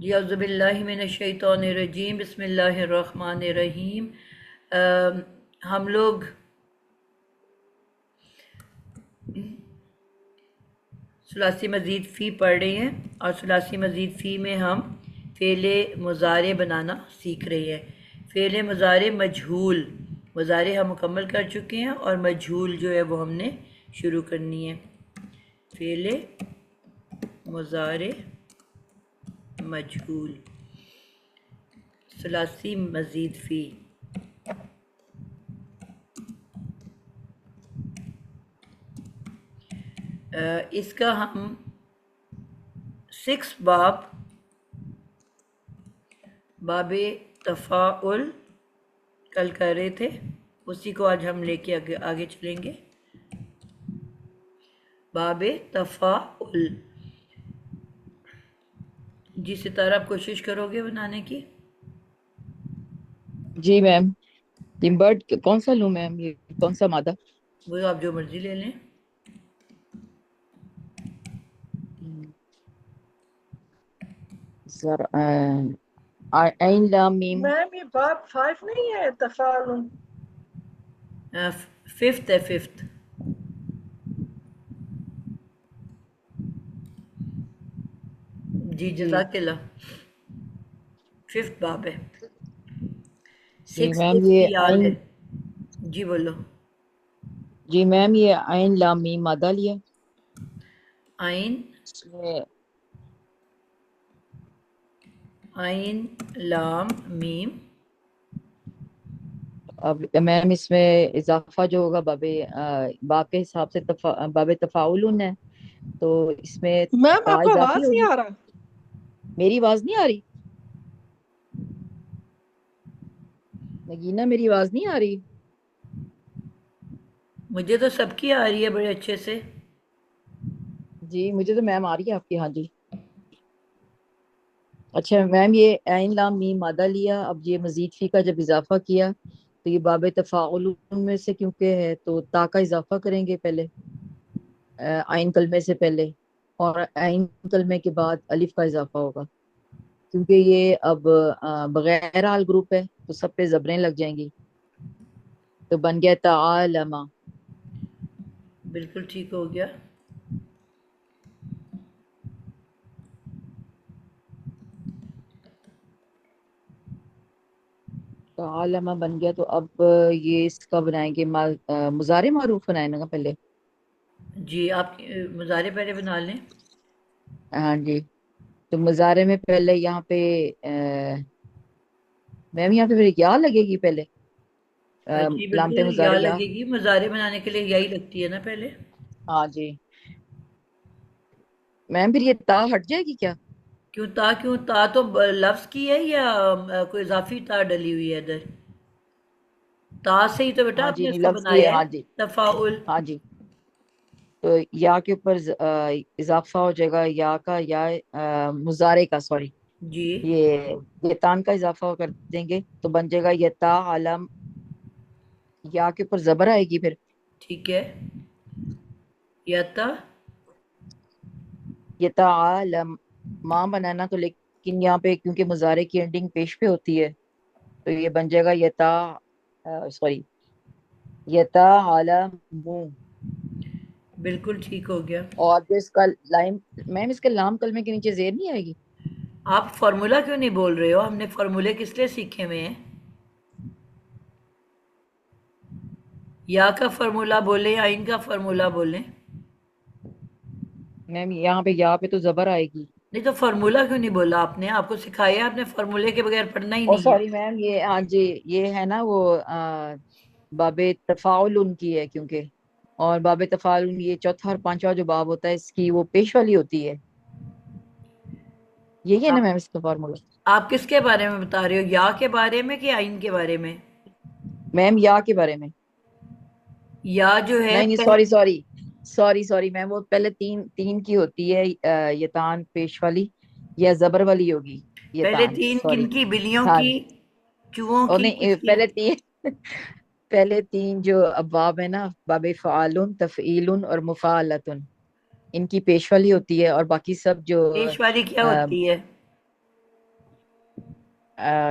جی اعوذ باللہ من الشیطان الرجیم، بسم اللہ الرحمن الرحیم۔ ہم لوگ ثلاثی مزید فی پڑھ رہے ہیں، اور ثلاثی مزید فی میں ہم فعل مضارع بنانا سیکھ رہے ہیں۔ فعل مضارع مجہول، مضارع ہم مکمل کر چکے ہیں اور مجہول جو ہے وہ ہم نے شروع کرنی ہے۔ فعل مضارع مجہول، ثلاثی مزید فی۔ اس کا ہم 6 باب تفاعل کل کر رہے تھے، اسی کو آج ہم لے کے آگے چلیں گے۔ باب تفاعل، جی ستارہ آپ کوشش کرو گے بنانے کی؟ جی میم، برڈ کون سا لوں میم؟ یہ کون سا مادہ؟ وہ آپ جو مرضی لے لیں۔ عین لام میم۔ میم یہ باب 5 نہیں ہے تفاعل؟ 5th ہے، 5th۔ جی جزاک اللہ، 5th باب ہے، جی 6 میم یہ فیال ہے۔ عین، جی بولو۔ جی میم یہ عین لام میم مادہ لیا عین اس میں۔ عین لام میم، اب میم اس میں اضافہ جو ہوگا باب کے حساب سے باب تفاعل ہے، تو اس میں میم تا آپ کو اضافی آواز نہیں ہوگی۔ آ رہا؟ میری آواز نہیں آ رہی؟ نگینہ میری آواز نہیں آ رہی؟ مجھے تو سب کی آ رہی ہے بڑے اچھے سے۔ جی مجھے تو میم آ رہی ہے آپ کی، ہاں جی۔ اچھا میم یہ عین لام میم مادہ لیا، اب یہ مزید فی کا جب اضافہ کیا تو یہ باب تفاعل میں سے کیونکہ ہے تو تا کا اضافہ کریں گے پہلے، عین کلمے سے پہلے، اور عین کلمے کے بعد الف کا اضافہ ہوگا، کیونکہ یہ اب بغیر حال گروپ ہے تو سب پہ زبریں لگ جائیں گی، تو بن گیا تعالما۔ بالکل ٹھیک ہو گیا۔ تعالما بن گیا، تو اب یہ اس کا بنائیں گے مضارع معروف بنائیں گے پہلے۔ جی آپ مضارع پہلے بنا لیں۔ ہاں جی، تو مضارع میں پہلے یہاں پہ میم یہاں پہ پھر یا لگے گی پہلے، جی لام پہ بالکل یا مضارع یا۔ لگے گی، مضارع بنانے کے لیے یہی لگتی ہے نا پہلے۔ ہاں جی میم، پھر یہ تا ہٹ جائے گی کیا؟ کیوں تا تو لفظ کی ہے، یا کوئی اضافی تا ڈلی ہوئی ہے ادھر؟ تا سے ہی تو بیٹا ہاں آپ جی نے اس نہیں، کو لفظ کی ہے، بنایا ہے، ہاں جی۔ تفاعل۔ ہاں جی، تو یا کے اوپر اضافہ ہو جائے گا، یا کا، یا مضارع کا، سوری، جی یہ تان کا اضافہ کر دیں گے تو بن جائے گا یتا عالم، یا کے اوپر زبر آئے گی پھر ٹھیک ہے، یتا یتا عالم ماں بنانا، تو لیکن یہاں پہ کیونکہ مضارع کی اینڈنگ پیش پہ ہوتی ہے تو یہ بن جائے گا یتا، سوری، یتا عالم، بالکل ٹھیک ہو گیا۔ اور جو اس کا لائم، میم اس کے لام کلمے کے نیچے زیر نہیں آئے گی؟ آپ فارمولا کیوں نہیں بول رہے ہو؟ ہم نے فارمولے کس لیے سیکھے ہوئے ہیں؟ یا کا فارمولا بولیں، عین کا فارمولا بولیں؟ میم یہاں پہ یا پہ تو زبر آئے گی۔ نہیں تو فارمولا کیوں نہیں بولا آپ نے؟ آپ کو سکھایا آپ نے فارمولے کے بغیر پڑھنا ہی او نہیں سوری ہے۔ میم، یہ ہاں جی، یہ ہے نا وہ باب تفاعل ان کی ہے، کیونکہ اور باب تفاعل یہ چوتھا اور پانچواں جو باب ہوتا ہے اس کی وہ پیش والی ہوتی ہے، یہی ہے نا آپ میم اس کا فارمولا؟ آپ کس کے بارے میں بتا رہے ہو، یا کے بارے میں کہ عین کے بارے میں؟ میم یا کے بارے میں؟ یا جو ہے نہیں نہیں، sorry sorry sorry sorry ma'am, وہ پہلے تین تین کی ہوتی ہے، یتان پیش والی یا زبر والی ہوگی، پہلے یتان، تین سوری۔ کن کی؟ بلیوں ہاں، کی، چوہوں اور کی، نہیں، کس کی؟ پہلے تین پہلے تین جو ابواب ہے نا، باب فعالن، تفعیلن اور مفعلتن، ان کی پیش والی ہوتی ہے، اور باقی سب جو پیش والی کیا ہوتی ہے؟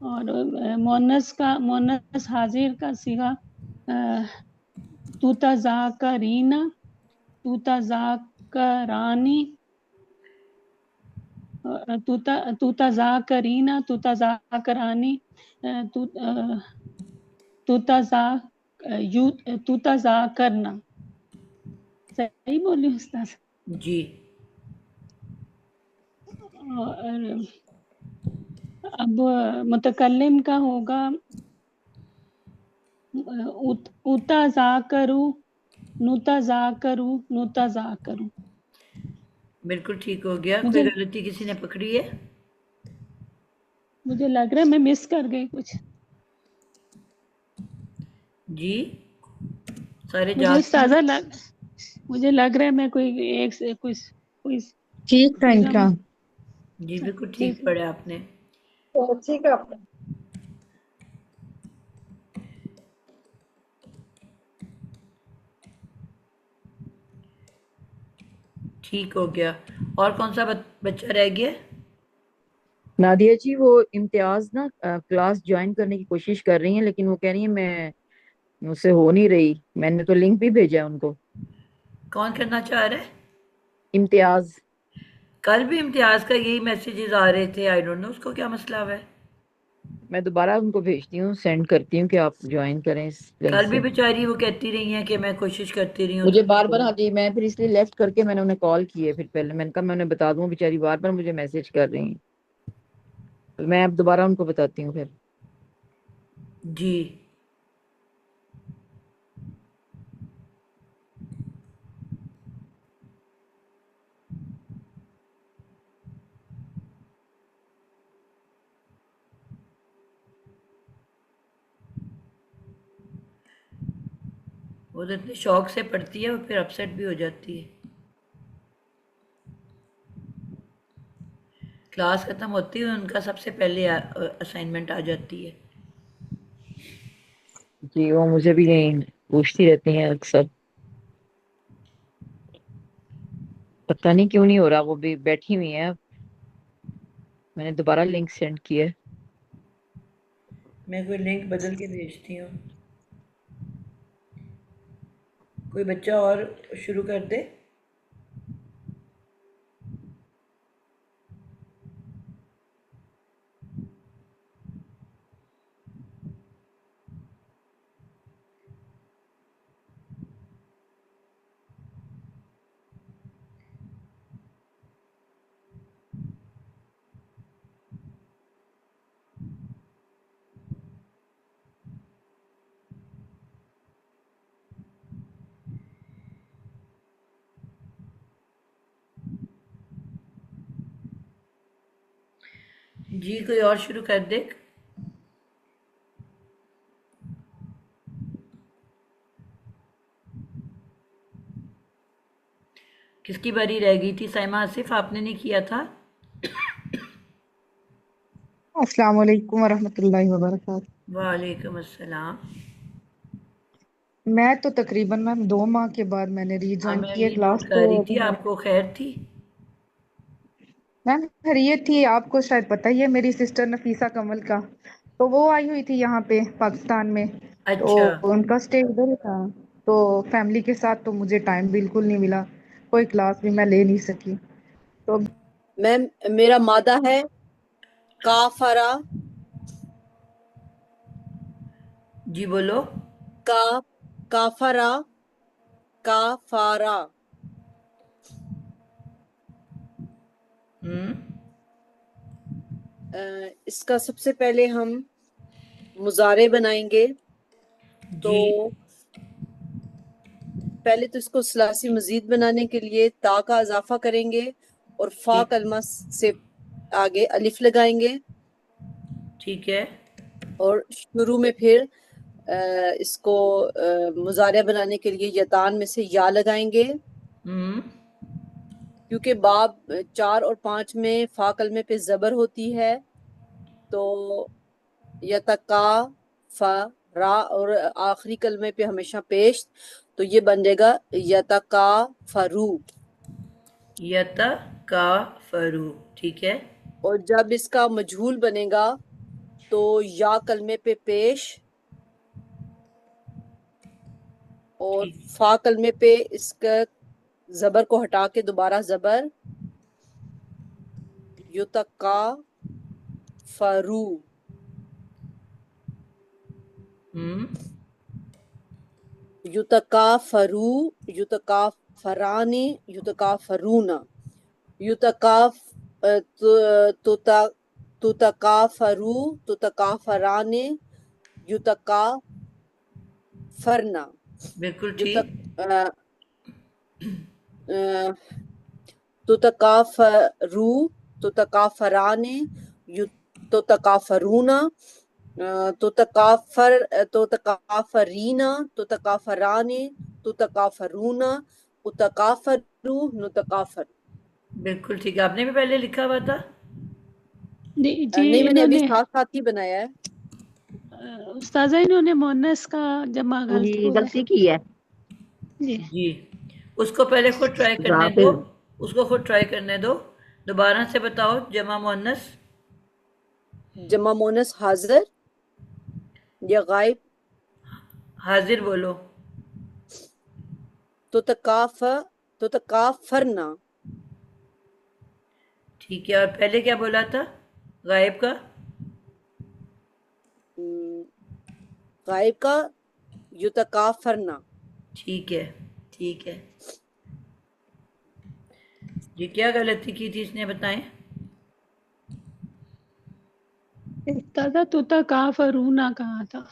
اور مونس حاضر کا صیغہ توتذاکرینا، توتذاکرانی، توتذاکرینا، توتذاکرانی، توتذاکرنا. صحیح بولی استاذ؟ جی اور اب متکلم کا ہوگا اتذاکرو، نتذاکرو، نتذاکرو. بالکل ٹھیک ہو گیا. مجھے کوئی غلطی کسی نے پکڑی ہے؟ مجھے لگ رہا ہے میں مس کر گئی کچھ. جی سارے مجھے جاگ استاذہ مجھے لگ رہا ہے میں کوئی ایک سے کوئی ٹھیک تھا ان کا. جی بالکل جی ٹھیک پڑھا آپ نے. تو ٹھیک ہے آپ نے. ٹھیک ہو گیا. اور کون سا بچہ رہ گیا؟ نادیہ جی وہ امتیاز نا کلاس جوائن کرنے کی کوشش کر رہی ہیں لیکن وہ کہہ رہی ہیں مجھ سے ہو نہیں رہی. میں نے تو لنک بھی بھیجا ہے ان کو. کون کرنا چاہ رہا ہے؟ امتیاز. کل بھی امتیاز کا یہی میسیجز آ رہے تھے. آئی ڈونٹ نو اس کو کیا مسئلہ ہوا ہے. میں دوبارہ ان کو بھیجتی ہوں، سینڈ کرتی ہوں کہ آپ جوائن کریں اس لنک کل بھی سے. بیچاری وہ کہتی رہی ہیں کہ میں کوشش کرتی رہی ہوں. مجھے بار بار، ہاں جی، میں پھر اس لیے لیفٹ کر کے میں نے انہیں کال کی ہے. پھر پہلے میں نے کہا میں انہیں بتا دوں، بیچاری بار بار مجھے میسج کر رہی ہیں. میں اب دوبارہ ان کو بتاتی ہوں پھر. جی وہ تو اتنے شوق سے پڑھتی ہے اور پھر اپسیٹ بھی ہو جاتی ہے. کلاس ختم ہوتی ہے ان کا سب سے پہلے اسائنمنٹ آ جاتی ہے. جی وہ مجھے بھی یہیں پوچھتی رہتی ہیں اکثر. پتہ نہیں کیوں نہیں ہو رہا، وہ بھی بیٹھی ہوئی ہیں. میں نے دوبارہ لنک سینڈ کیا ہے. میں کوئی لنک بدل کے بھیجتی ہوں. کوئی بچہ اور شروع کر دے. جی کوئی اور شروع کر دے. کس کی باری رہ گئی تھی؟ سائمہ آصف آپ نے نہیں کیا تھا؟ السلام علیکم ورحمۃ اللہ وبرکاتہ. وعلیکم السلام. میں تو تقریباً میم 2 ماہ کے بعد میں نے ری ہاں جوائن میں کی ہے یہ کلاس. نوٹ تو کر رہی تھی. آپ کو خیر تھی؟ میم خیریت تھی. آپ کو شاید پتہ ہی ہے میری سسٹر نفیسہ کمل کا، تو وہ آئی ہوئی تھی یہاں پہ پاکستان میں. تو اچھا ان کا اسٹے ادھر ہی تھا، تو فیملی کے ساتھ تو مجھے ٹائم بالکل نہیں ملا، کوئی کلاس بھی میں لے نہیں سکی. تو میم میرا مادہ ہے کافرا. جی بولو. کافرا، کافارا. اس کا سب سے پہلے ہم مضارع بنائیں گے. تو جی پہلے تو اس کو ثلاثی مزید بنانے کے لیے تا کا اضافہ کریں گے اور فا ٹھیک کلمہ سے آگے الف لگائیں گے، ٹھیک ہے. اور شروع میں پھر اس کو مضارع بنانے کے لیے یتان میں سے یا لگائیں گے، کیونکہ باب 4 اور 5 میں فا کلمے پہ زبر ہوتی ہے. تو یتکا فا را اور آخری کلمے پہ ہمیشہ پیش، تو یہ بن جائے گا یتکا فرو. یتکافرو. ٹھیک ہے. اور جب اس کا مجہول بنے گا تو یا کلمے پہ پیش اور ٹھیک فا کلمے پہ اس کا زبر کو ہٹا کے دوبارہ زبر یتکا فرو یتکا فرو یتکا فرانی یتکا فرونا یتکا تتکا فرو تتکا فرانے یتکا فرنا بالکل ٹھیک. تتکافرو تتکافرانے تتکافرونا تتکافرینا تتکافرانے تتکافرونا اتکافرو نتکافر. بالکل ٹھیک ہے. آپ نے بھی پہلے لکھا ہوا تھا؟ جی نہیں میں نے ابھی انہوں نے ساتھ ساتھ ہی بنایا ہے. استاذہ انہوں نے مونس کا جمع غلط جی بولا. غلطی کی ہے. جی جی اس کو پہلے خود ٹرائی کرنے دو، اس کو خود ٹرائی کرنے دو. دوبارہ سے بتاؤ جمع مؤنث. جمع مونس حاضر یا غائب. حاضر بولو. تتکافرنا. ٹھیک ہے. اور پہلے کیا بولا تھا غائب کا؟ غائب کا یتکافرنا. ٹھیک ہے ٹھیک ہے. جی کیا غلطی کی تھی اس نے بتائیں؟ استاذہ تتکافرونا کہا تھا،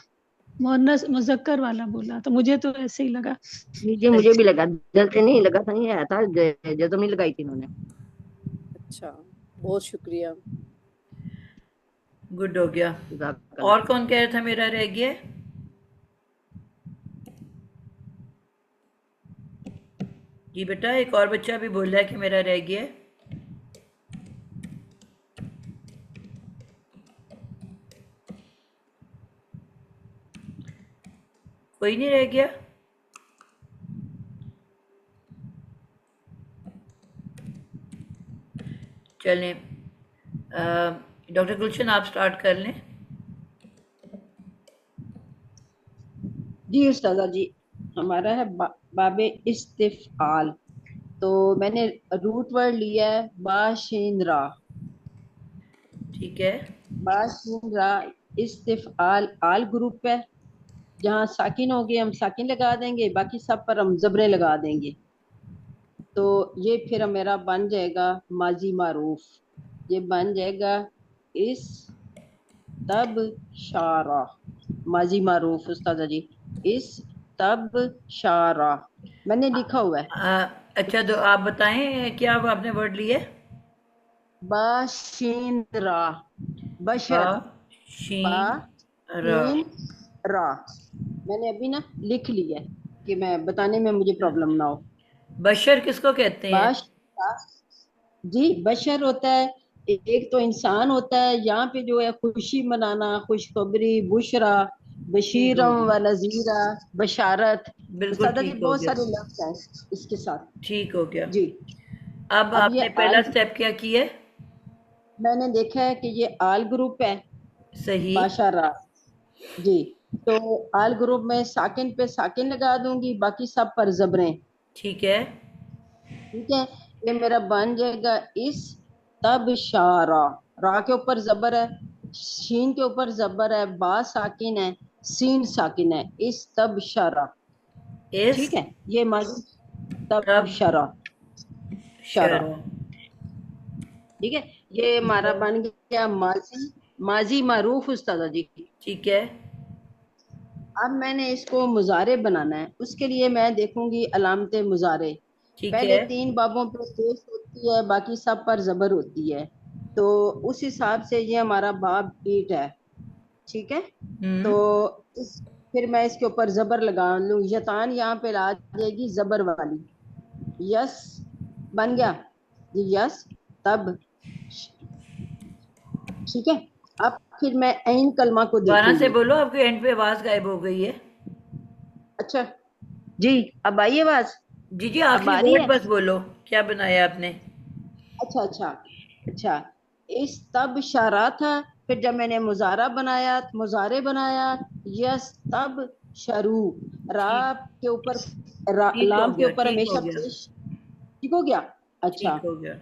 مونس مذکر والا بولا تو مجھے تو ایسے ہی لگا. جی مجھے بھی لگا جلدی نہیں لگا، صحیح آیا تھا، جزم نہیں لگائی تھی انہوں نے. اچھا بہت شکریہ. گڈ ہو گیا. جزاک اللہ. اور کون کہہ رہا تھا میرا رہ گیا؟ جی بیٹا ایک اور بچہ بھی بول رہا ہے کہ میرا رہ گیا. کوئی نہیں رہ گیا؟ چلیں ڈاکٹر گلشن آپ سٹارٹ کر لیں. جی استاذہ جی ہمارا ہے باب استفعال. تو میں نے روٹ ورڈ لیا ہے باشندرا. ٹھیک ہے. باشندرا استفعال آل گروپ ہے. جہاں ساکن ہوگے ہم ساکن لگا دیں گے، باقی سب پر ہم زبریں لگا دیں گے. تو یہ پھر میرا بن جائے گا ماضی معروف. یہ بن جائے گا اس تب شارہ. ماضی معروف استاذہ جی اس تب شارہ میں نے لکھا ہوا ہے. اچھا تو آپ بتائیں کیا آپ نے ورڈ لیے؟ باشندرا. بشر با شین شین را. میں نے ابھی نا لکھ لیا ہے کہ میں بتانے میں مجھے پرابلم نہ ہو. بشر کس کو کہتے ہیں؟ جی بشر ہوتا ہے ایک تو انسان ہوتا ہے. یہاں پہ جو ہے خوشی منانا، خوشخبری، بشرا، بشیرم و نذیرہ، بشارت. بالکل استاد جی ٹھیک ہو بہت گیا. سارے لفظ ہیں اس کے ساتھ. ٹھیک ہو گیا. جی اب آپ یہ نے پہلا سٹیپ کیا کیا ہے؟ میں نے دیکھا ہے کہ یہ آل گروپ ہے. صحیح. باشارہ جی. تو آل گروپ میں ساکن پہ ساکن لگا دوں گی، باقی سب پر زبریں. ٹھیک ہے. ٹھیک ہے. یہ میرا بن جائے گا اس تب شارہ. را کے اوپر زبر ہے، شین کے اوپر زبر ہے، با ساکن ہے، سین ساکن ہے. اس تب شارہ. اس ٹھیک ہے. یہ ماضی تب تب شارہ شارہ. شرع. ٹھیک ہے. یہ ہمارا بن گیا ماضی معروف استاذہ جی. ٹھیک ہے. اب میں نے اس کو مضارع بنانا ہے. اس کے لیے میں دیکھوں گی علامت مضارع. ٹھیک پہلے ہے. 3 بابوں پہ پیش ہوتی ہے، باقی سب پر زبر ہوتی ہے. تو اس حساب سے یہ ہمارا باب 8 ہے. ٹھیک ہے. تو پھر میں اس کے اوپر زبر لگا لوں. یتان یہاں پہ آ جائے گی زبر والی. یس بن گیا جی. یس تب. ٹھیک ہے. اب پھر میں عین کلمہ کو دوبارہ دیکھوں سے گی. بولو، آپ کے اینڈ پہ آواز غائب ہو گئی ہے. اچھا جی اب آئیے آواز. جی جی اب آخری آ رہی ورڈ ہے. بس بولو کیا بنایا آپ نے. اچھا اس تب شارہ تھا پھر جب میں نے مضارع بنایا یس تب شروع را کے اوپر ٹھیک ہو لام کے گیا، اوپر ٹھیک ہمیشہ ہو گیا، پیش. ٹھیک ہو گیا. اچھا ٹھیک ہو گیا.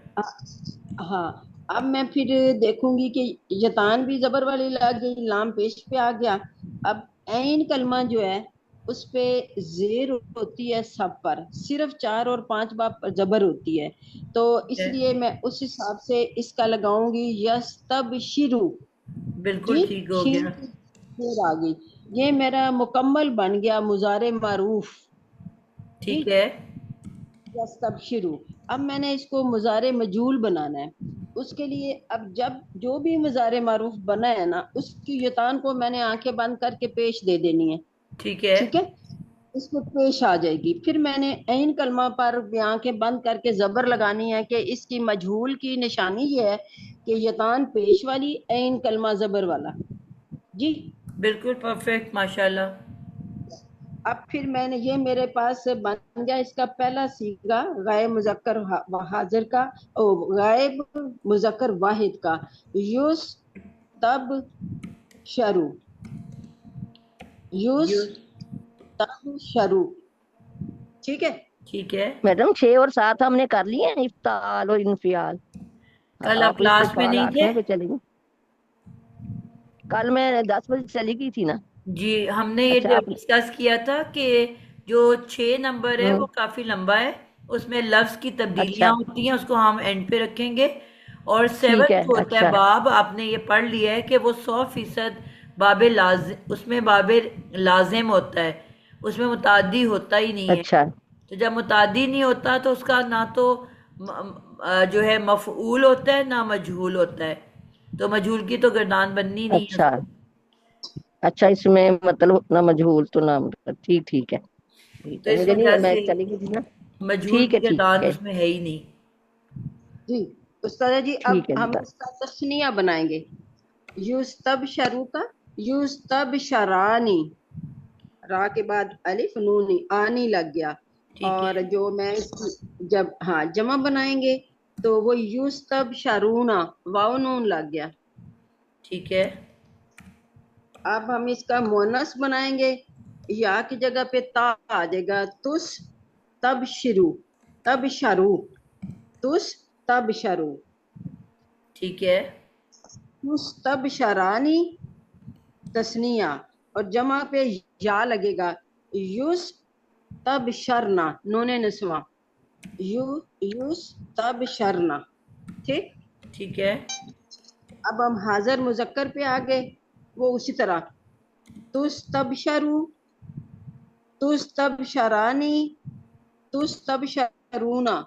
ہاں اب میں پھر دیکھوں گی کہ یتان بھی زبر والی لگ گئی، لام پیش پہ آ گیا. اب عین کلمہ جو ہے اس پہ زیر ہوتی ہے سب پر، صرف 4 اور 5 باب پر زبر ہوتی ہے، تو اس لیے میں اس حساب سے اس کا لگاؤں گی یس تب شروع. بالکل جی ٹھیک ہو شین گیا. کی زیر آ گئی، یہ میرا مکمل بن گیا مضارع معروف. جی ٹھیک ہے. یس تب شروع. اب میں نے اس کو مضارع مجہول بنانا ہے. اس کے لیے اب جب جو بھی مضارع معروف بنا ہے نا اس کی یتان کو میں نے آنکھیں بند کر کے پیش دے دینی ہے. ٹھیک ہے. ٹھیک ہے اس کو پیش آ جائے گی. پھر میں نے عین کلمہ پر بھی آنکھیں بند کر کے زبر لگانی ہے کہ اس کی مجہول کی نشانی یہ ہے کہ یتان پیش والی عین کلمہ زبر والا. جی بالکل پرفیکٹ، ماشاءاللہ. اب پھر میں نے یہ میرے پاس بن گیا اس کا پہلا صیغہ غائب مذکر حاضر کا، غائب مذکر واحد کا. یوس تب شروع، یوس تب شروع. ٹھیک ہے ٹھیک ہے. میڈم 6 اور 7 ہم نے کر لیے ہیں، افتعال اور انفعال. کل آپ آپ کلاس میں استفعال نہیں 8ویں تھے؟ پہ چلیں گے. کل میں 10 بجے چلی گئی تھی نا. جی ہم نے یہ اچھا آپ ڈسکس کیا تھا کہ جو 6 نمبر ہے وہ کافی لمبا ہے، اس میں لفظ کی اچھا تبدیلیاں ہوتی ہیں، اس کو ہم اینڈ پہ رکھیں گے. اور ٹھیک 7 ہے. جو ہوتا ہے اچھا باب، آپ نے یہ پڑھ لیا ہے کہ وہ 100% باب لازم، اس میں باب لازم ہوتا ہے، اس میں متعدی ہوتا ہی نہیں ہے. اچھا تو جب متعدی نہیں ہوتا تو اس کا نہ تو جو ہے مفعول ہوتا ہے نہ مجہول ہوتا ہے، تو مجہول کی تو گردان بننی نہیں ہے اس اچھا کو. اچھا اس میں مطلب نہ مجہول تو نہ مطلب. ٹھیک ٹھیک ہے. ٹھیک تو ہے اس مجھے وجہ نہیں، میں سے چلی گئی تھی نا. مجہول ٹھیک ہے کی ٹھیک گردان ہے اس میں ہے ہی نہیں. جی استاد جی اب ٹھیک ہے ہم جی. اس کا تسنیہ بنائیں گے. یوس تب شروع کا یوس تب شرانی، را کے بعد الف نونی آنی لگ گیا. ٹھیک اور ہے. جو میں اس کی جب جمع بنائیں گے تو وہ یوس تب شرونا واو نون لگ گیا. ٹھیک ہے. اب ہم اس کا مونس بنائیں گے، یا کی جگہ پہ تا آ جائے گا. تس تب شروع، تب شروع، تس تب شروع. ٹھیک ہے. تس تب شرانی تسنیہ، اور جمع پہ یا لگے گا. یوس تب شرنا نون نسواں، یوس تب شرنا. ٹھیک. ٹھیک ہے. اب ہم حاضر مذکر پہ آگے، وہ اسی طرح تس تب شروع، تس تب شرانی، تس تب شرونا.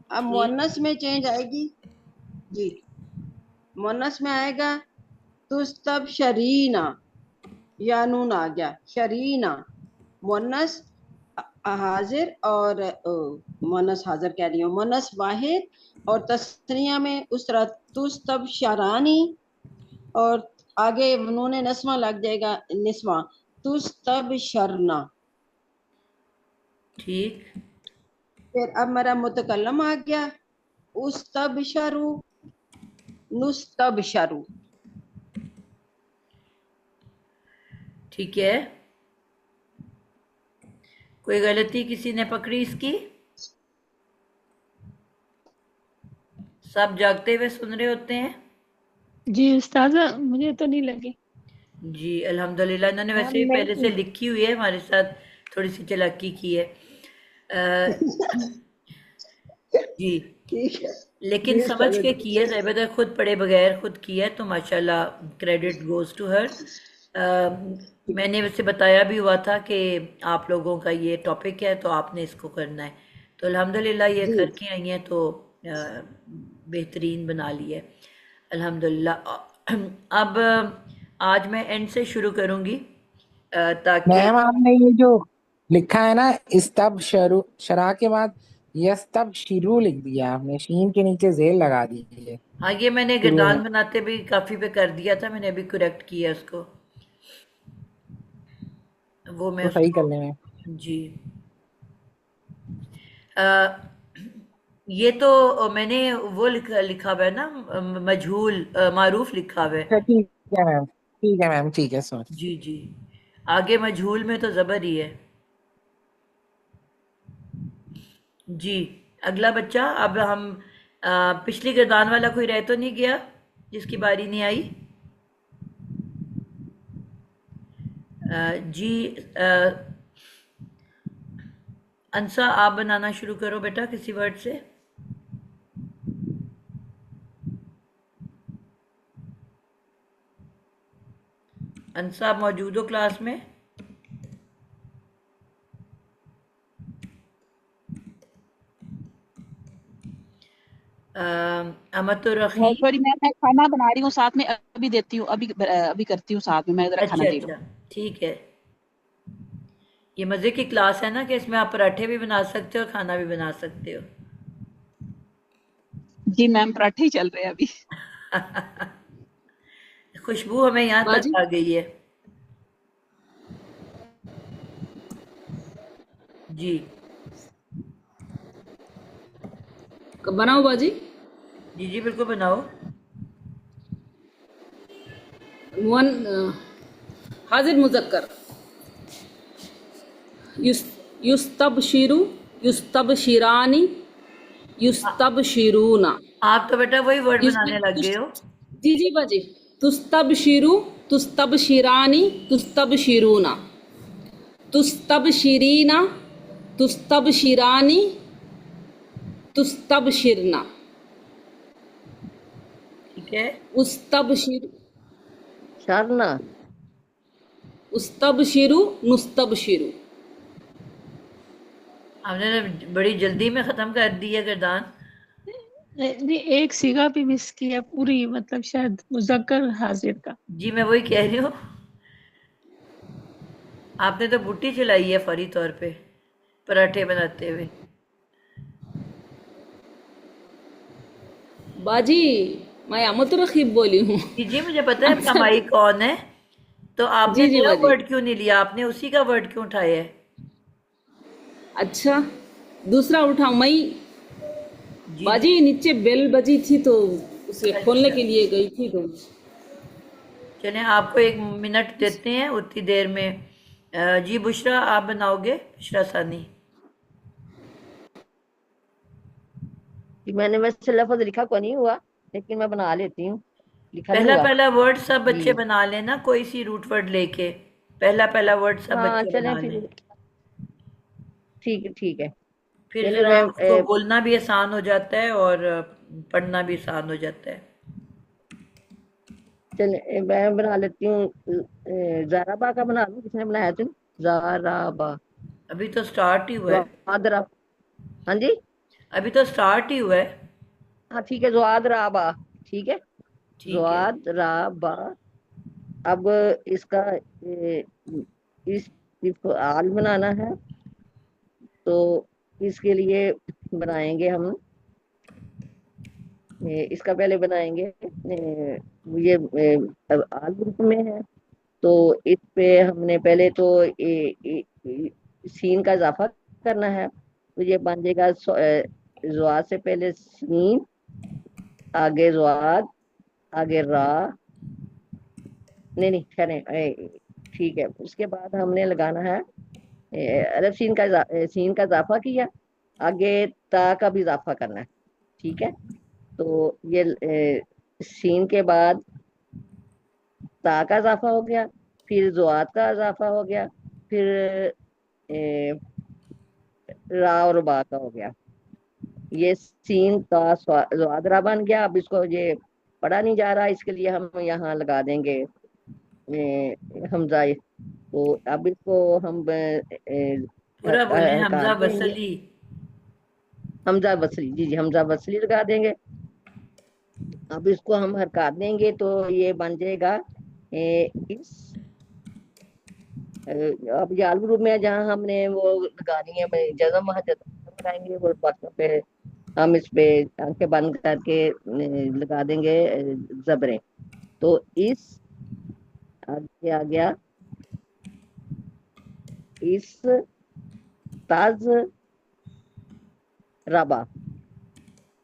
اب ٹھیک. مونس میں چینج آئے گی. جی مونس میں آئے گا تس تب شرینا، یا نون آ گیا شرینا. مونس حاضر اور مونس حاضر کہہ رہی ہوں، مونس واحد اور تسنیہ میں اس طرح تس تب شرانی، اور آگے نون نسواں لگ جائے گا نسواں، تس تب شرنا. ٹھیک. پھر اب میرا متکلم آ گیا اس تب شروع، نس تب شروع. ٹھیک ہے. کوئی غلطی کسی نے پکڑی اس کی؟ سب جاگتے ہوئے سن رہے ہوتے ہیں؟ جی استاذہ مجھے تو نہیں لگی. جی الحمدللہ، انہوں نے ویسے بھی پہلے سے لکھی ہوئی ہے، ہمارے ساتھ تھوڑی سی چلاکی کی ہے. جی ٹھیک ہے لیکن جی سمجھ استاد کے جی. کی ہے، زیبدہ خود پڑھے بغیر خود کی ہے تو ماشاءاللہ کریڈٹ گوز ٹو ہر. میں نے ویسے بتایا بھی ہوا تھا کہ آپ لوگوں کا یہ ٹاپک ہے تو آپ نے اس کو کرنا ہے، تو الحمدللہ یہ جی کر کے آئی ہیں تو بہترین بنا لی ہے الحمدللہ. اب آج میں اینڈ سے شروع کروں گی تاکہ میم آپ نے یہ جو لکھا ہے نا استب شروع، شرح کے بعد یستب شروع لکھ دیا آپ نے، شین کے نیچے زیر لگا دی ہے ہاں یہ میں نے شروع میں. گردان بناتے بھی کافی پہ کر دیا تھا، میں نے ابھی کریکٹ کیا اس کو، وہ میں تو اس صحیح کو کر لیں. جی یہ تو میں نے وہ لکھا ہوا ہے نا، مجہول معروف لکھا ہوا ہے. اچھا ٹھیک ہے میم، ٹھیک ہے میم، ٹھیک ہے سوری. جی جی، آگے مجہول میں تو زبر ہی ہے. جی اگلا بچہ. اب ہم پچھلی گردان والا کوئی رہ تو نہیں گیا جس کی باری نہیں آئی؟ جی انسا آپ بنانا شروع کرو بیٹا کسی ورڈ سے. انسا آپ موجود ہو کلاس میں؟ امت الرحیم. سوری میں کھانا بنا رہی ہوں ساتھ میں، ابھی دیتی ہوں، ابھی کرتی ہوں ساتھ میں ذرا کھانا اچھا دے لوں. اچھا ٹھیک ہے. یہ مزے کی کلاس ہے نا کہ اس میں آپ پراٹھے بھی بنا سکتے ہو، کھانا بھی بنا سکتے ہو. جی میم پراٹھے ہی چل رہے ہیں ابھی. خوشبو ہمیں یہاں تک باجی آ گئی ہے. جی بناؤ باجی. جی جی بالکل بناؤ. ون حاضر مذکر یستبشرو، یستبشرانی، یستبشرون. آپ تو بیٹا وہی ورڈ بنانے لگ گئے ہو. جی جی باجی. تستبشرو، تستبشرانی، تستبشرون، تستبشرین، تستبشرانی، تستبشرنا. ٹھیک ہے. استبشر، شارنا. استبشرو، نستبشرو. ہم نے بڑی جلدی میں ختم کر دی ہے گردان. جی ایک سیگا بھی مس کیا پوری، مطلب شاید مذکر حاضر کا. جی میں وہی کہہ رہی ہوں، آپ نے تو بوٹی چلائی ہے فوری طور پہ پراٹھے بناتے ہوئے. باجی میں امت الرقیب بولی ہوں. جی جی مجھے پتا ہے کمائی کون ہے، تو آپ نے جی جی میرا باجی. ورڈ کیوں نہیں لیا؟ آپ نے اسی کا ورڈ کیوں اٹھایا ہے؟ اچھا دوسرا اٹھاؤں میں؟ جی باجی نیچے بیل بجی تھی تو اسے کھولنے اچھا کے لیے گئی تھی تو. چلیں آپ کو 1 منٹ دیتے ہیں اتنی دیر میں. جی بشرا آپ بناؤ گے؟ بشرا ثانی. میں نے ویسے لفظ لکھا کو نہیں ہوا لیکن میں بنا لیتی ہوں، لکھا نہیں پہلا ہوا. پہلا ورڈ سب جی بچے بنا لینا، کوئی سی روٹ ورڈ لے کے پہلا پہلا ورڈ سب ہاں بچے چلیں بنا پھر، لیں. ٹھیک ہے ٹھیک ہے. پھر چلے ذرا میں اس کو بولنا بھی آسان ہو جاتا ہے اور پڑھنا بھی آسان ہو جاتا ہے. چلے میں بنا لیتی ہوں. زارابا کا بنا لوں، کس نے بنایا تم؟ زارابا. ابھی تو سٹارٹ ہی ہوا ہے. زوادرا. ہاں جی ابھی تو سٹارٹ ہی ہوا ہے. ہاں ٹھیک ہے. زوادرابا ٹھیک ہے. ٹھیک ہے. زوادرابا. اب اس کا اس کو آل بنانا ہے تو اس کے لیے بنائیں گے ہم، اس کا پہلے بنائیں گے. یہ آل گروپ میں ہے تو اس پہ ہم نے پہلے تو سین کا اضافہ کرنا ہے. تو یہ بن جائے گا زواد سے پہلے سین، آگے زواد، آگے را. نہیں ٹھہریں، ٹھیک ہے. اس کے بعد ہم نے لگانا ہے الف سین کا اضافہ کیا، آگے تا کا بھی اضافہ کرنا ہے. ٹھیک ہے. تو یہ سین کے بعد تا کا اضافہ ہو گیا، پھر زواد کا اضافہ ہو گیا، پھر را اور با کا ہو گیا. یہ سین تا زواد را بن گیا. اب اس کو یہ پڑھا نہیں جا رہا، اس کے لیے ہم یہاں لگا دیں گے حمزہ. تو اب اس کو ہم پورا بولیں حمزہ حرکات دیں گے. وصلی. حمزہ بصری، جی جی حمزہ بصری لگا دیں گے. اب اس کو ہم حرکات دیں گے تو یہ بن جائے گا اس. اب جال گروپ میں جہاں ہم نے وہ لگانی ہے جزم لگائیں گے، وہ پہ ہم اس پہ آنکھیں بند کر کے لگا دیں گے زبریں. تو اس آگے آ گیا اس تاز ربا.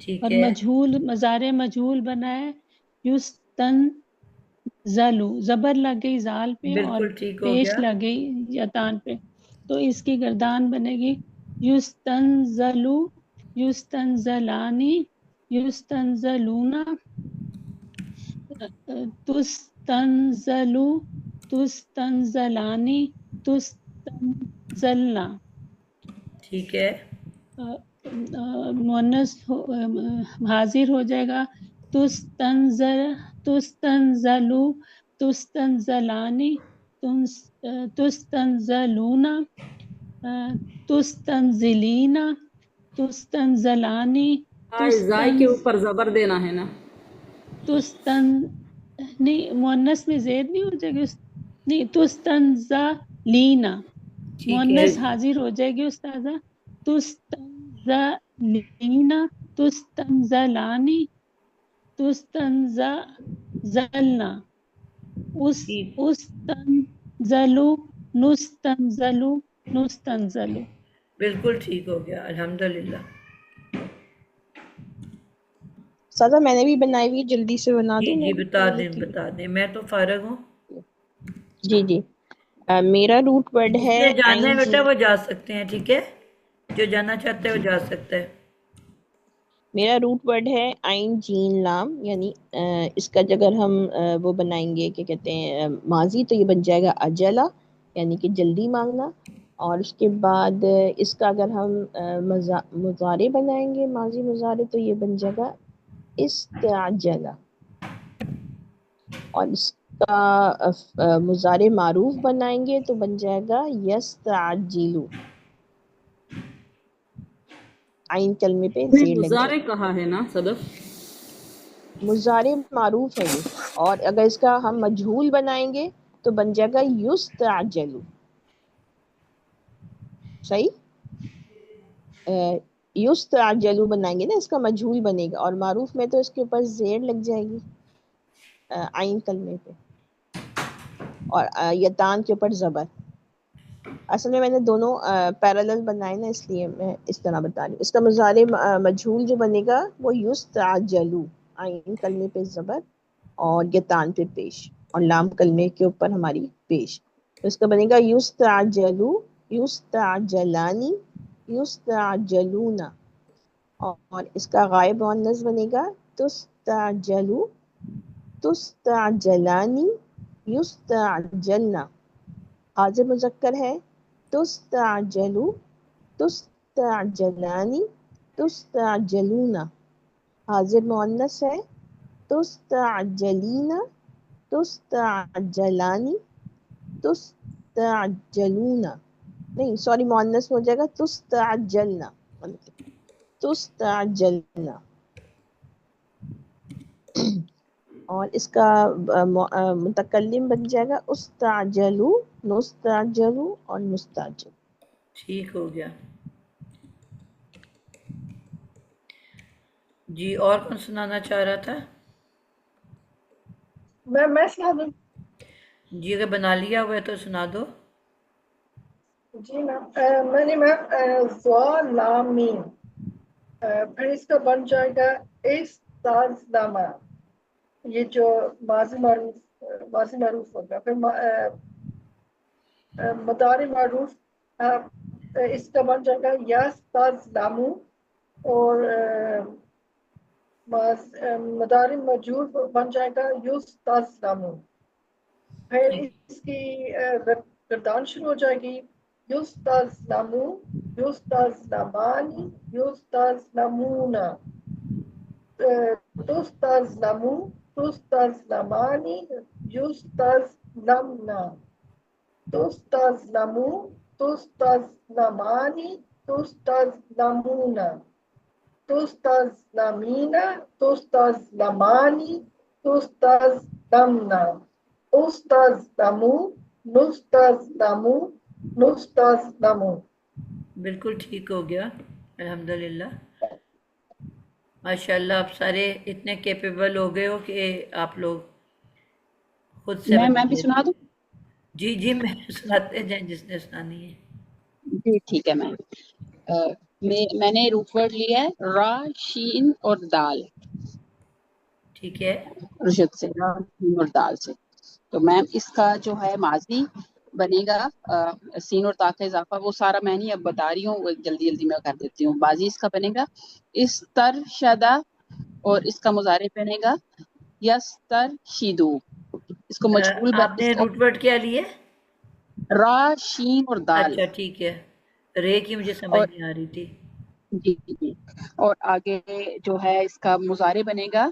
ٹھیک اور ہے مجھول مضارع مجھول بنا ہے یستنزلو، زبر لگ گئی زال پہ اور بالکل ٹھیک ہو پیش گیا. لگ گئی یتان پہ، تو اس کی گردان بنے گی یستنزلو، یستنزلانی، یستنزلونا، تستنزلو، تستنزلانی، تستنزلنا. ٹھیک ہے مؤنث حاضر ہو جائے گا تستنزلو، تستنزلانی، تستنزلونا، تستنزلینا، تستنزلانی، زائی کے اوپر زبر دینا ہے نا. نہیں مؤنث میں زید نہیں ہو جائے گی نہیں، تستنزلینا، ٹھیک ہے مؤنث حاضر ہو جائے گی استاذہ، تستنزلینا، تستنزلانی، تستنزلنا، ٹھیک استنزلو، نستنزلو، نستنزلو. بالکل ٹھیک ہو گیا الحمدللہ. سادہ میں نے بھی بنائی ہوئی، جلدی سے بنا جی دوں جی میں بھی بتا پڑھ دیں لیتی بتا دیں، میں تو فارغ ہوں. ہوں. جی میرا روٹ ورڈ جس ہے نے جانا ہے آئین بیٹا جیم. وہ جا سکتے ہیں، ٹھیک ہے، جو جانا چاہتا ہے وہ جا سکتا ہے. میرا روٹ ورڈ ہے آئین جین لام، یعنی اس کا اگر ہم وہ بنائیں گے کہ کہتے ہیں ماضی، تو یہ بن جائے گا اجلا، یعنی کہ جلدی مانگنا. اور اس کے بعد اس کا اگر ہم مضارع بنائیں گے، ماضی مضارع، تو یہ بن جائے گا استعجلا. اور اس کا مضارع معروف بنائیں گے تو بن جائے گا یستعجلو. آئین کلمے پہ زیر لگ جائے مزارع گی. کہا ہے نا صدف. مضارع معروف ہے یہ. اور اگر اس کا ہم مجہول بنائیں گے تو بن جائے گا یستعجلو. صحیح. یستعجلو بنائیں گے نا، اس کا مجہول بنے گا، اور معروف میں تو اس کے اوپر زیر لگ جائے گی آئین کلمے پہ، اور یتان کے اوپر زبر. اصل میں نے دونوں پیرالل بنائے نا، اس لیے میں اس طرح بتا رہی ہوں. اس کا مضارع مجہول جو بنے گا وہ یستعجلو، آئین کلمے پہ زبر اور یتان پہ پیش، اور لام کلمے کے اوپر ہماری پیش. تو اس کا بنے گا یستعجلو، یستعجلانی، یستعجلونا. اور اس کا غائب مؤنث بنے گا تستعجلو، تستعجلانی، یستعجلنا. حاضر مذکر ہے تستعجلو، تستعجلانی، تستعجلونا. حاضر مؤنث ہے تستعجلینا، تستعجلانی، تستعجلونا. نہیں سوری، مؤنث ہو جائے گا تستعجلنا، تستعجلنا. اور اس کا متکلم بن جائے گا استعجلو، نستعجلو اور نستعجل. ٹھیک ہو گیا. جی اور کون سنانا چاہ رہا تھا؟ میں سنا دوں؟ جی اگر بنا لیا ہوا ہے تو سنا دو. جی میم میں نے میم لام میم، پھر اس کا بن جائے گا استعظلما، یہ جو ماضی معروف ہوگا. پھر مضارع معروف اس کا بن جائے گا یستظلمو، اور مضارع مجہول بن جائے گا یستظلمو. پھر اس کی گردان شروع ہو جائے گی یستظلمو، یستظلمانی، یستظلمونا، تستظلمو، تستظلمانی، یستظلمنا، تستظلمو، تستظلمانی، تستظلمونا، تستظلمینا، تستظلمانی، تستظلمنا، استظلمو، نستظلمو، نستظلمو. بالکل ٹھیک ہو گیا الحمدللہ. ماشاء اللہ آپ سارے اتنے کیپیبل ہو گئے ہو کہ آپ لوگ خود سے میں بھی سنا دوں. جی جی میں سناتے جائیں جس نے سنانی ہے. جی ٹھیک ہے میم. میں نے روٹ ورڈ لیا ہے را شین اور دال، ٹھیک ہے، رشد سے، را شین اور دال سے. تو میم اس کا جو ہے ماضی بنے گا سین اور تا کا اضافہ، وہ سارا میں نہیں اب بتا رہی ہوں، وہ جلدی جلدی میں کر دیتی ہوں. ماضی اس کا بنے گا استرشدہ، اور اس کا مضارع بنے گا یسترشدو. اس کو مجهول آپ نے روٹ ورڈ کیا لیے؟ را شین اور دال. اچھا ٹھیک ہے، رے کی مجھے سمجھ اور نہیں آ رہی تھی. جی جی، اور آگے جو ہے اس کا مضارع بنے گا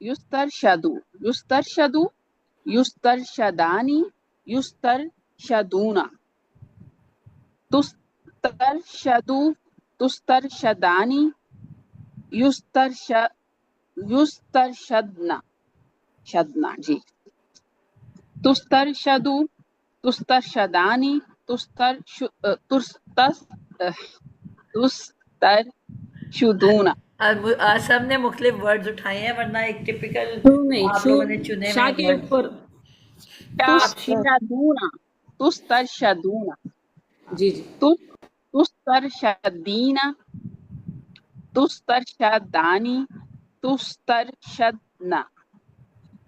یسترشدو، یسترشدو، یسترشدانی، یسترشدونا، تسترشدو، تسترشدانی، یسترشدنا، شدنا جی، تسترشدو، تسترشدانی، تسترشدونا. آج سب نے مختلف ورڈز اٹھائے ہیں، ورنہ ایک ٹپیکل نہیں، آپ لوگوں نے چنے شاہ ہوئے کے ورڈ. اوپر تسترشدونا، تسترشدونا، جی جی، تسترشدینا، تسترشدانی، تسترشدنا،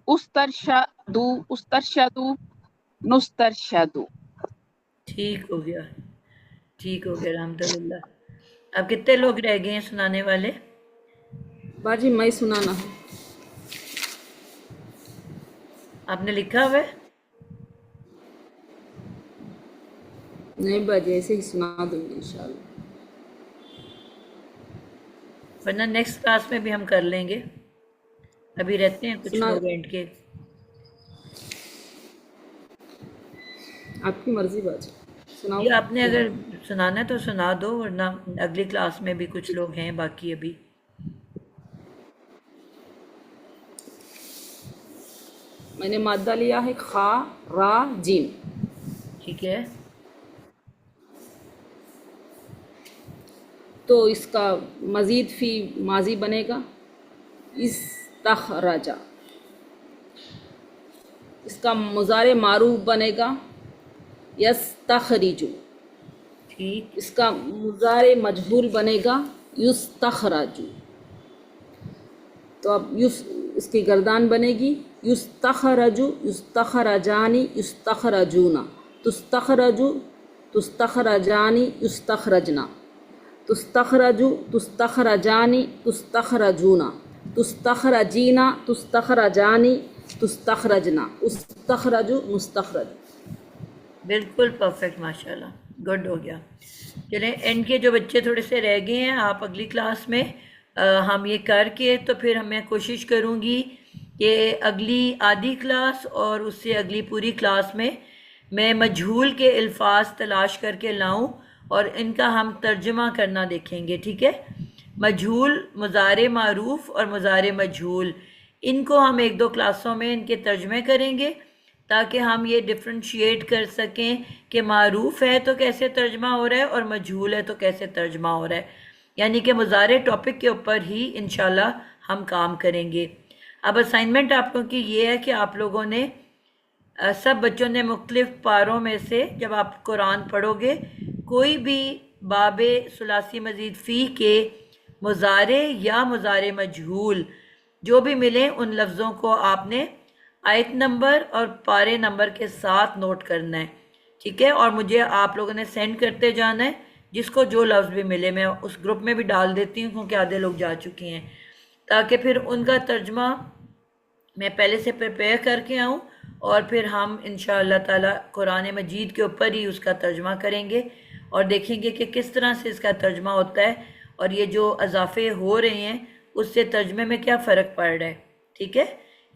استرشدو، استرشدو، نسترشدو. ٹھیک ہو گیا، ٹھیک ہو گیا، الحمدللہ. اب کتنے لوگ رہ گئے ہیں سنانے والے؟ باجی میں سنانا ہے. آپ نے لکھا ہوا ہے؟ نہیں باجی، ایسے ہی سنا دوں گی انشاءاللہ. ورنہ نیکسٹ کلاس میں بھی ہم کر لیں گے، ابھی رہتے ہیں کچھ سنا، لوگ اینڈ کے. آپ کی مرضی باجی، سناؤ. جی آپ نے اگر سنانا ہے تو سنا دو، ورنہ اگلی کلاس میں بھی کچھ لوگ ہیں باقی ابھی. میں نے مادہ لیا ہے خا را جیم. ٹھیک ہے، تو اس کا مزید فی ماضی بنے گا استخرجا. اس کا مضارع معروف بنے گا یستخرجو. ٹھیک، اس کا مضارع مجہول بنے گا یستخرجو. تو اب اس کی گردان بنے گی یستخرجو، یستخرجانی، یستخرجونا، تستخرجو، تستخرجانی، یستخرجنا، تستخرجو، تستخرجانی، تستخرجونا، تستخرجینا، تستخرجانی، تستخرجنا، استخرجو، مستخرج. بالکل پرفیکٹ، ماشاءاللہ، گڈ ہو گیا. چلیں اینڈ کے جو بچے تھوڑے سے رہ گئے ہیں، آپ اگلی کلاس میں ہم یہ کر کے تو پھر میں کوشش کروں گی کہ اگلی آدھی کلاس اور اس سے اگلی پوری کلاس میں مجہول کے الفاظ تلاش کر کے لاؤں اور ان کا ہم ترجمہ کرنا دیکھیں گے. ٹھیک ہے، مجہول، مضارع معروف اور مضارع مجہول، ان کو ہم ایک دو کلاسوں میں ان کے ترجمے کریں گے تاکہ ہم یہ ڈفرینشیٹ کر سکیں کہ معروف ہے تو کیسے ترجمہ ہو رہا ہے اور مجہول ہے تو کیسے ترجمہ ہو رہا ہے. یعنی کہ مضارع ٹاپک کے اوپر ہی انشاءاللہ ہم کام کریں گے. اب اسائنمنٹ آپ لوگوں کی یہ ہے کہ آپ لوگوں نے سب بچوں نے مختلف پاروں میں سے جب آپ قرآن پڑھو گے کوئی بھی باب ثلاثی مزید فی کے مضارع یا مضارع مجہول جو بھی ملیں ان لفظوں کو آپ نے آیت نمبر اور پارے نمبر کے ساتھ نوٹ کرنا ہے. ٹھیک ہے، اور مجھے آپ لوگوں نے سینڈ کرتے جانا ہے جس کو جو لفظ بھی ملے. میں اس گروپ میں بھی ڈال دیتی ہوں کیونکہ آدھے لوگ جا چکے ہیں، تاکہ پھر ان کا ترجمہ میں پہلے سے پریپیئر کر کے آؤں اور پھر ہم انشاءاللہ تعالی قرآن مجید کے اوپر ہی اس کا ترجمہ کریں گے اور دیکھیں گے کہ کس طرح سے اس کا ترجمہ ہوتا ہے اور یہ جو اضافے ہو رہے ہیں اس سے ترجمے میں کیا فرق پڑ رہا ہے. ٹھیک ہے،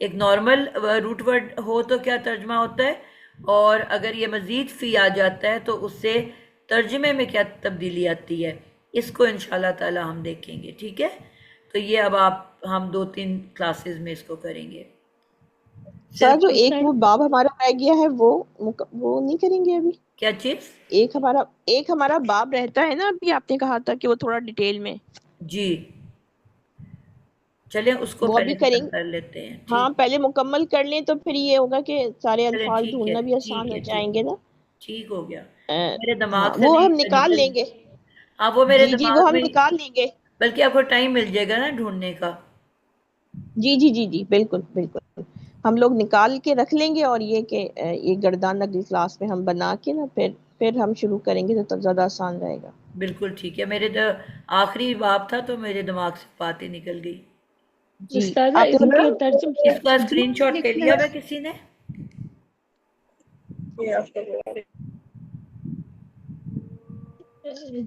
ایک نارمل روٹ ورڈ ہو تو کیا ترجمہ ہوتا ہے، اور اگر یہ مزید فی آ جاتا ہے تو اس سے ترجمے میں کیا تبدیلی آتی ہے، اس کو انشاءاللہ تعالی ہم دیکھیں گے. ٹھیک ہے، تو یہ اب ہم 2-3 کلاسز میں اس کو کریں گے. سر جو ایک وہ باب ہمارا رہ گیا ہے وہ نہیں کریں گے ابھی؟ کیا چیز؟ ایک ہمارا باب رہتا ہے نا، ابھی آپ نے کہا تھا کہ وہ تھوڑا ڈیٹیل میں. جی چلیں اس کو پہلے ختم کر لیتے ہیں. ہاں پہلے مکمل کر لیں تو پھر یہ ہوگا کہ سارے چلیں الفاظ ٹھیک ہے، ڈھونڈنا بھی آسان ٹھیک ہو ہے، جائیں گے نا. ٹھیک ہو گیا، ہاں میرے دماغ سے وہ نہیں ہم نکال لیں گے. ہاں وہ میرے جی جی وہ دماغ ہم میں، نکال لیں گے. بلکہ آپ کو ٹائم مل جائے گا نا ڈھونڈنے کا. جی جی جی جی بالکل بالکل ہم لوگ نکال کے رکھ لیں گے. اور یہ کہ یہ گردان اگلی کلاس میں ہم بنا کے نا پھر ہم شروع کریں گے تو زیادہ آسان رہے گا. بالکل ٹھیک ہے. میرے آخری باب تھا تو میرے دماغ سے باتیں نکل گئی. جی استاذہ آپ اس کے کے ترجمے اس کا اسکرین شاٹ لے لیا ہوا کسی نے؟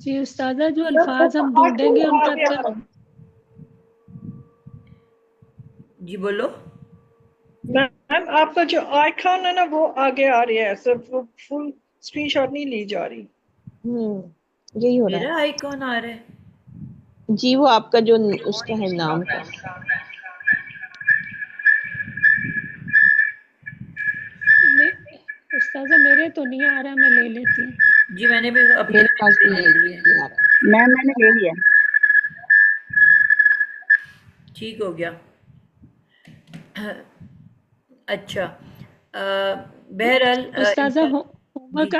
جی استاذہ جو الفاظ ہم ڈھونڈیں گے ان کا جی بولو. میم آپ کا جو آئیکن ہے نا وہ آگے آ رہی ہے، صرف وہ فل اسکرین شاٹ نہیں لی جا رہی. یہی ہو رہا میرا آئیکن آ رہا ہے. ہے. جی وہ آپ کا جو اس کا ہے نام کا. استاذہ میرے تو نہیں آ رہا، میں لے لیتی ہوں. جی میں نے بھی اپنے میرے پاس بھی لے لیے. نہیں آ رہا. میں نے لے لیا. ٹھیک ہو گیا. اچھا بہرحال استاذہ ہوم جی ورک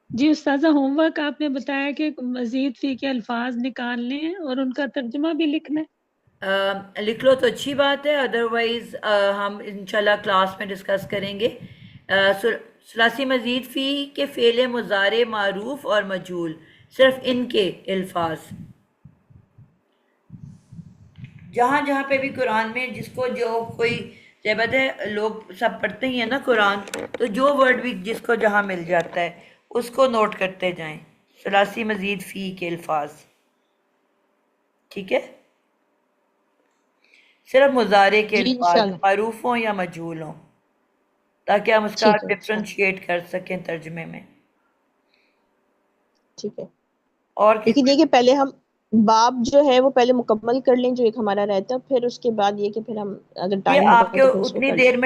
جی استاذہ ہوم ورک آپ نے بتایا کہ مزید فی کے الفاظ نکالنے ہیں اور ان کا ترجمہ بھی لکھنا ہے. لکھ لو تو اچھی بات ہے، ادروائز ہم انشاءاللہ کلاس میں ڈسکس کریں گے. ثلاثی مزید فی کے فعل مضارع معروف اور مجہول، صرف ان کے الفاظ جہاں جہاں پہ بھی قرآن میں جس کو جو کوئی ضبط ہے، لوگ سب پڑھتے ہی ہیں نا قرآن، تو جو ورڈ بھی جس کو جہاں مل جاتا ہے اس کو نوٹ کرتے جائیں. ثلاثی مزید فی کے الفاظ، ٹھیک ہے؟ صرف مضارع کے جی الفاظ انشاءاللہ. معروف ہوں یا مجہول ہوں، تاکہ ہم اس کا ٹھیک ہے انشاءاللہ. ڈفرینشیٹ کر سکیں ترجمے میں. ٹھیک ہے. اور لیکن یہ کہ پہلے ہم باب جو ہے وہ پہلے مکمل کر لیں جو ایک ہمارا رہتا ہے، پھر اس کے بعد یہ کہ پھر ہم اگر یہ ٹائم ہوگا آپ کے تو پھر اس کو اتنی کر دیر لیں. میں